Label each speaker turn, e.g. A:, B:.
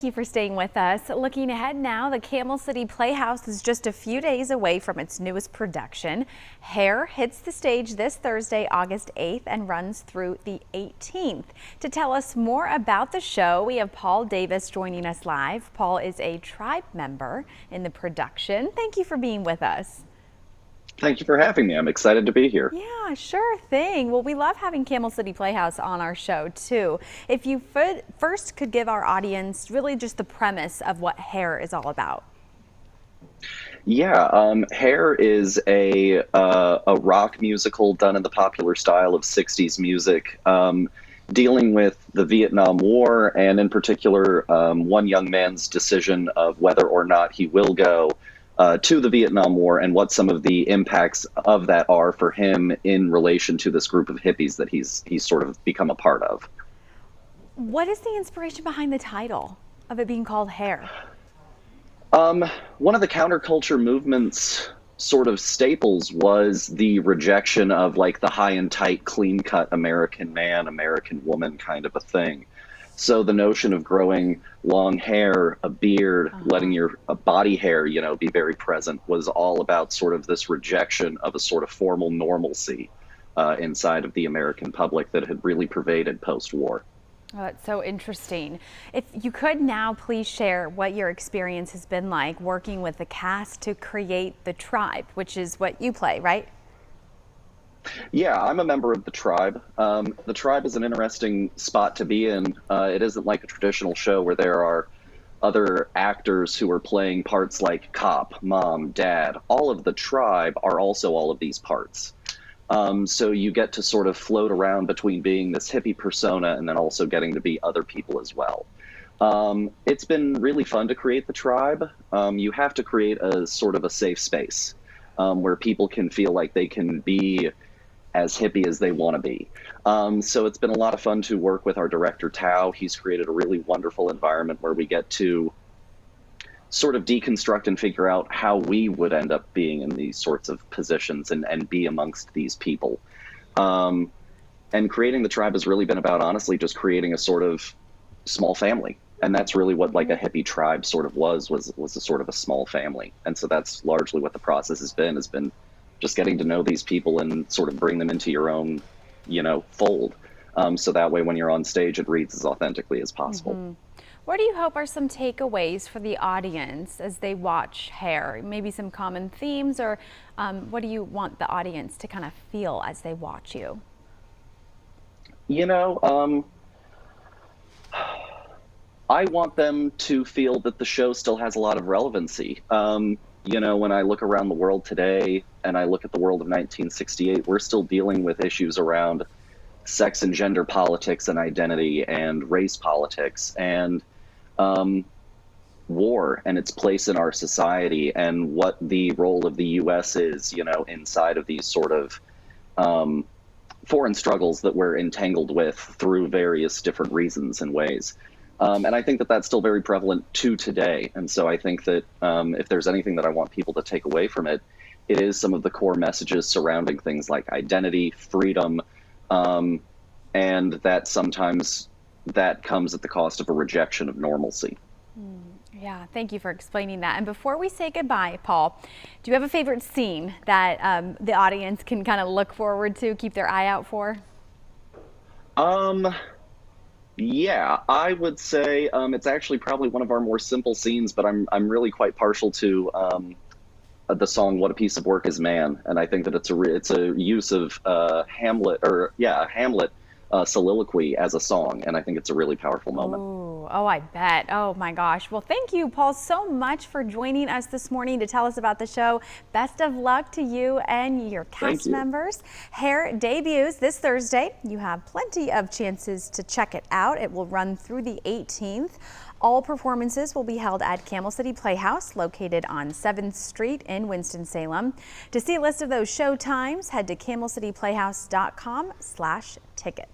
A: Thank you for staying with us. Looking ahead now, the Camel City Playhouse is just a few days away from its newest production. Hair hits the stage this Thursday, August 8th, and runs through the 18th. To tell us more about the show, we have Paul Davis joining us live. Paul is a tribe member in the production. Thank you for being with us.
B: Thank you for having me. I'm excited to be here.
A: Yeah, sure thing. Well, we love having Camel City Playhouse on our show, too. If you first could give our audience really just the premise of what Hair is all about.
B: Yeah, Hair is a rock musical done in the popular style of 60s music, dealing with the Vietnam War and in particular one young man's decision of whether or not he will go to the Vietnam War and what some of the impacts of that are for him in relation to this group of hippies that he's sort of become a part of.
A: What is the inspiration behind the title of it being called Hair?
B: One of the counterculture movement's sort of staples was the rejection of like the high and tight, clean cut American man, American woman kind of a thing. So the notion of growing long hair, a beard, letting your body hair, be very present was all about sort of this rejection of a sort of formal normalcy inside of the American public that had really pervaded post-war.
A: Oh, that's so interesting. If you could now please share what your experience has been like working with the cast to create the tribe, which is what you play, right?
B: Yeah, I'm a member of the tribe. The tribe is an interesting spot to be in. It isn't like a traditional show where there are other actors who are playing parts like cop, mom, dad. All of the tribe are also all of these parts. So you get to sort of float around between being this hippie persona and then also getting to be other people as well. It's been really fun to create the tribe. You have to create a sort of a safe space where people can feel like they can be as hippie as they want to be. So it's been a lot of fun to work with our director, Tao. He's created a really wonderful environment where we get to sort of deconstruct and figure out how we would end up being in these sorts of positions and be amongst these people. And creating the tribe has really been about, honestly, just creating a sort of small family. And that's really what like a hippie tribe sort of was a sort of a small family. And so that's largely what the process has been just getting to know these people and sort of bring them into your own, fold. So that way when you're on stage, it reads as authentically as possible.
A: Mm-hmm. What do you hope are some takeaways for the audience as they watch Hair? Maybe some common themes, or what do you want the audience to kind of feel as they watch you?
B: I want them to feel that the show still has a lot of relevancy. When I look around the world today and I look at the world of 1968, we're still dealing with issues around sex and gender politics and identity and race politics and war and its place in our society and what the role of the U.S. is, inside of these sort of foreign struggles that we're entangled with through various different reasons and ways. And I think that that's still very prevalent to today. And so I think that if there's anything that I want people to take away from it, it is some of the core messages surrounding things like identity, freedom, and that sometimes that comes at the cost of a rejection of normalcy.
A: Yeah, thank you for explaining that. And before we say goodbye, Paul, do you have a favorite scene that the audience can kind of look forward to, keep their eye out for?
B: Yeah, I would say it's actually probably one of our more simple scenes, but I'm really quite partial to the song "What a Piece of Work Is Man," and I think that it's a use of Hamlet soliloquy as a song, and I think it's a really powerful moment.
A: Oh, I bet. Oh my gosh. Well, thank you, Paul, so much for joining us this morning to tell us about the show. Best of luck to you and your cast members. Hair debuts this Thursday. You have plenty of chances to check it out. It will run through the 18th. All performances will be held at Camel City Playhouse, located on 7th Street in Winston-Salem. To see a list of those show times, head to camelcityplayhouse.com/tickets.